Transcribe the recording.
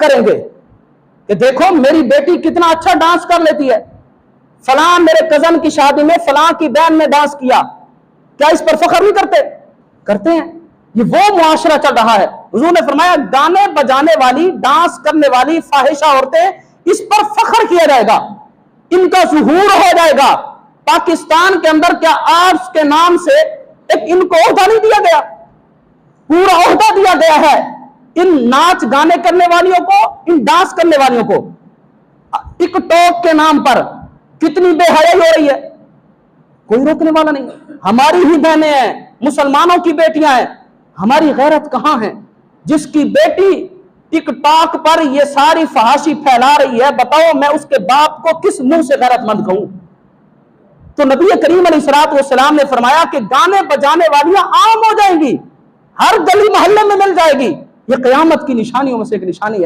کریں گے کہ دیکھو میری بیٹی کتنا اچھا ڈانس کر لیتی ہے، فلاں میرے کزن کی شادی میں فلاں کی بہن نے ڈانس کیا، کیا اس پر فخر نہیں کرتے؟ کرتے ہیں۔ یہ وہ معاشرہ چل رہا ہے۔ حضور نے فرمایا گانے بجانے والی، ڈانس کرنے والی فاحشہ عورتیں، اس پر فخر کیا جائے گا، ان کا ظہور ہو جائے گا۔ پاکستان کے اندر کیا آرٹس کے نام سے ایک ان کو عہدہ نہیں دیا گیا؟ پورا عہدہ دیا گیا ہے ان ناچ گانے کرنے والیوں کو، ان ڈانس کرنے والیوں کو۔ ٹک ٹاک کے نام پر کتنی بے حیائی ہو رہی ہے، کوئی روکنے والا نہیں۔ ہماری ہی بہنیں ہیں، مسلمانوں کی بیٹیاں ہیں، ہماری غیرت کہاں ہے؟ جس کی بیٹی ٹک ٹاک پر یہ ساری فحاشی پھیلا رہی ہے، بتاؤ میں اس کے باپ کو کس منہ سے غیرت مند کہوں؟ تو نبی کریم علیہ الصلوۃ والسلام نے فرمایا کہ گانے بجانے والیاں عام ہو جائیں گی، ہر گلی محلے میں مل جائے گی۔ یہ قیامت کی نشانیوں میں سے ایک نشانی ہے۔